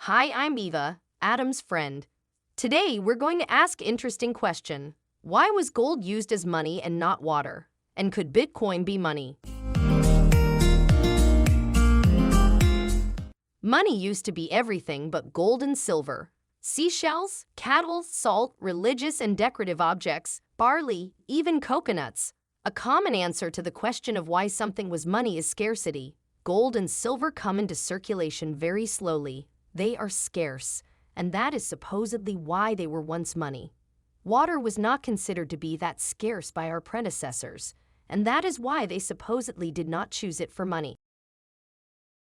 Hi, I'm Eva, Adam's friend. Today, we're going to ask interesting question. Why was gold used as money and not water? And could Bitcoin be money? Money used to be everything but gold and silver. Seashells, cattle, salt, religious and decorative objects, barley, even coconuts. A common answer to the question of why something was money is scarcity. Gold and silver come into circulation very slowly. They are scarce, and that is supposedly why they were once money. Water was not considered to be that scarce by our predecessors, and that is why they supposedly did not choose it for money.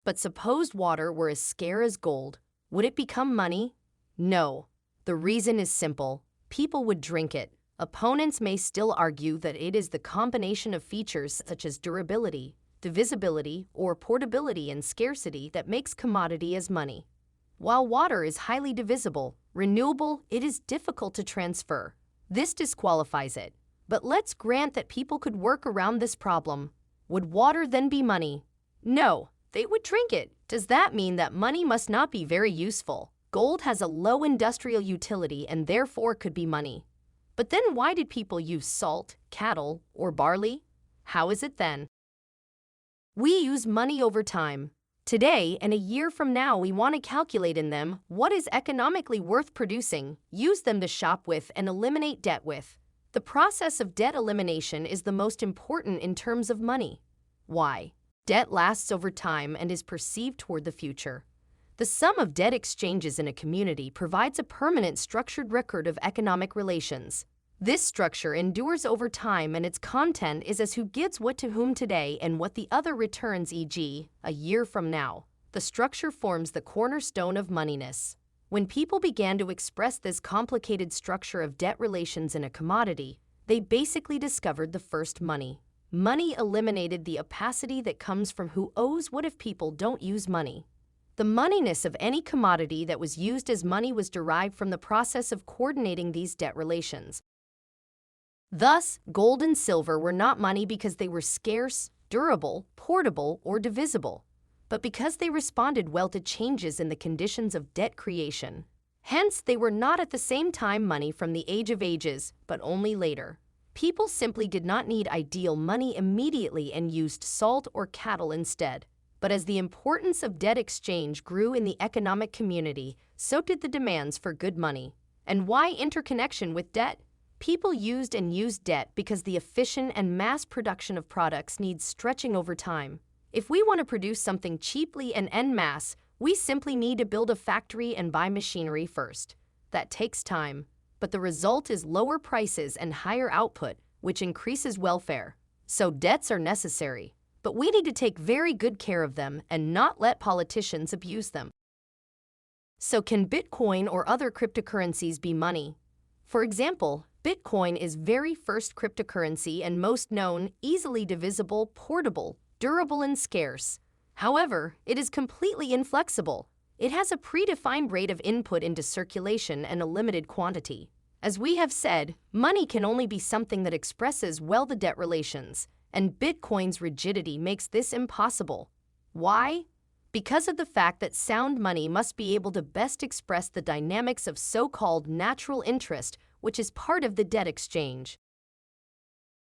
But suppose water were as scarce as gold, would it become money? No. The reason is simple. People would drink it. Opponents may still argue that it is the combination of features such as durability, divisibility, or portability and scarcity that makes commodity as money. While water is highly divisible, renewable, it is difficult to transfer. This disqualifies it. But let's grant that people could work around this problem. Would water then be money? No, they would drink it. Does that mean that money must not be very useful? Gold has a low industrial utility and therefore could be money. But then why did people use salt, cattle, or barley? How is it then? We use money over time. Today and a year from now, we want to calculate in them what is economically worth producing, use them to shop with, and eliminate debt with. The process of debt elimination is the most important in terms of money. Why? Debt lasts over time and is perceived toward the future. The sum of debt exchanges in a community provides a permanent structured record of economic relations. This structure endures over time and its content is as who gives what to whom today and what the other returns, e.g., a year from now. The structure forms the cornerstone of moneyness. When people began to express this complicated structure of debt relations in a commodity, they basically discovered the first money. Money eliminated the opacity that comes from who owes what if people don't use money. The moneyness of any commodity that was used as money was derived from the process of coordinating these debt relations. Thus, gold and silver were not money because they were scarce, durable, portable, or divisible, but because they responded well to changes in the conditions of debt creation. Hence, they were not at the same time money from the age of ages, but only later. People simply did not need ideal money immediately and used salt or cattle instead. But as the importance of debt exchange grew in the economic community, so did the demands for good money. And why interconnection with debt? People used and used debt because the efficient and mass production of products needs stretching over time. If we want to produce something cheaply and en masse, we simply need to build a factory and buy machinery first. That takes time, but the result is lower prices and higher output, which increases welfare. So debts are necessary, but we need to take very good care of them and not let politicians abuse them. So can Bitcoin or other cryptocurrencies be money? For example, Bitcoin is very first cryptocurrency and most known, easily divisible, portable, durable, and scarce. However, it is completely inflexible. It has a predefined rate of input into circulation and a limited quantity. As we have said, money can only be something that expresses well the debt relations, and Bitcoin's rigidity makes this impossible. Why? Because of the fact that sound money must be able to best express the dynamics of so-called natural interest, which is part of the debt exchange.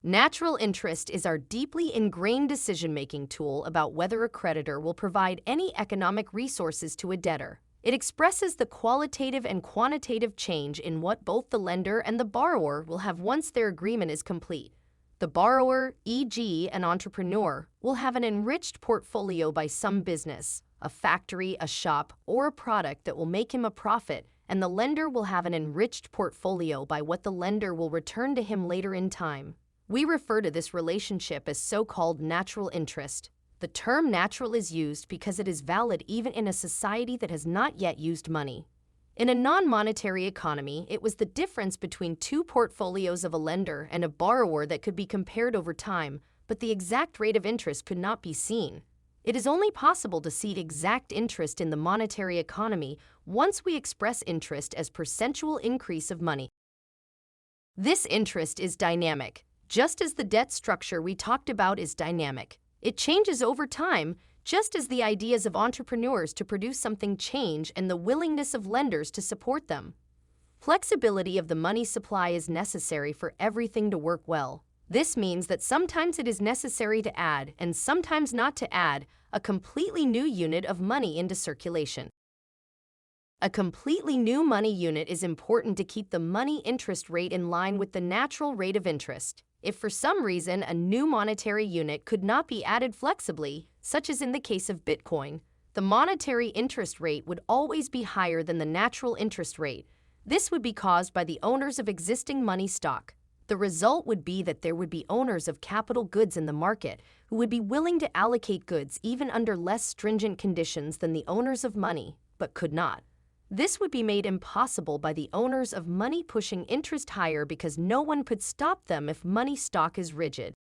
Natural interest is our deeply ingrained decision-making tool about whether a creditor will provide any economic resources to a debtor. It expresses the qualitative and quantitative change in what both the lender and the borrower will have once their agreement is complete. The borrower, e.g., an entrepreneur, will have an enriched portfolio by some business, a factory, a shop, or a product that will make him a profit, and the lender will have an enriched portfolio by what the lender will return to him later in time. We refer to this relationship as so-called natural interest. The term natural is used because it is valid even in a society that has not yet used money. In a non-monetary economy, it was the difference between two portfolios of a lender and a borrower that could be compared over time, but the exact rate of interest could not be seen. It is only possible to see exact interest in the monetary economy once we express interest as percentual increase of money. This interest is dynamic, just as the debt structure we talked about is dynamic. It changes over time just as the ideas of entrepreneurs to produce something change and the willingness of lenders to support them. Flexibility of the money supply is necessary for everything to work well. This means that sometimes it is necessary to add, and sometimes not to add, a completely new unit of money into circulation. A completely new money unit is important to keep the money interest rate in line with the natural rate of interest. If for some reason a new monetary unit could not be added flexibly, such as in the case of Bitcoin, the monetary interest rate would always be higher than the natural interest rate. This would be caused by the owners of existing money stock. The result would be that there would be owners of capital goods in the market who would be willing to allocate goods even under less stringent conditions than the owners of money, but could not. This would be made impossible by the owners of money pushing interest higher because no one could stop them if money stock is rigid.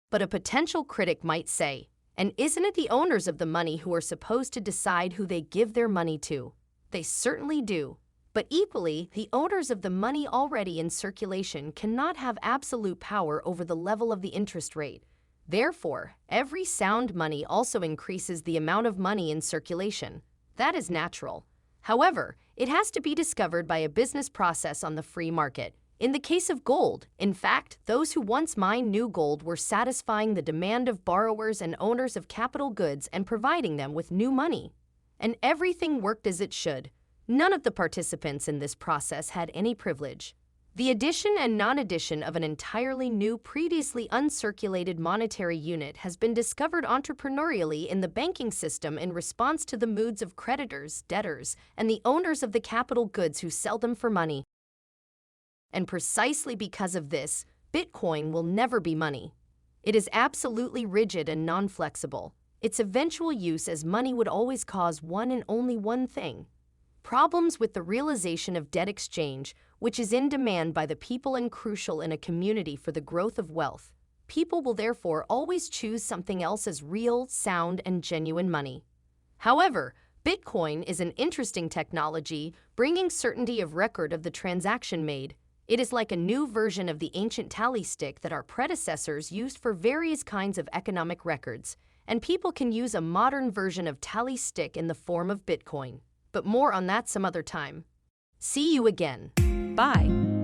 But a potential critic might say, and isn't it the owners of the money who are supposed to decide who they give their money to? They certainly do. But equally, the owners of the money already in circulation cannot have absolute power over the level of the interest rate. Therefore, every sound money also increases the amount of money in circulation. That is natural. However, it has to be discovered by a business process on the free market. In the case of gold, in fact, those who once mined new gold were satisfying the demand of borrowers and owners of capital goods and providing them with new money. And everything worked as it should. None of the participants in this process had any privilege. The addition and non-addition of an entirely new, previously uncirculated monetary unit has been discovered entrepreneurially in the banking system in response to the moods of creditors, debtors, and the owners of the capital goods who sell them for money. And precisely because of this, Bitcoin will never be money. It is absolutely rigid and non-flexible. Its eventual use as money would always cause one and only one thing: problems with the realization of debt exchange, which is in demand by the people and crucial in a community for the growth of wealth. People will therefore always choose something else as real, sound, and genuine money. However, Bitcoin is an interesting technology, bringing certainty of record of the transaction made. It is like a new version of the ancient tally stick that our predecessors used for various kinds of economic records, and people can use a modern version of tally stick in the form of Bitcoin. But more on that some other time. See you again. Bye.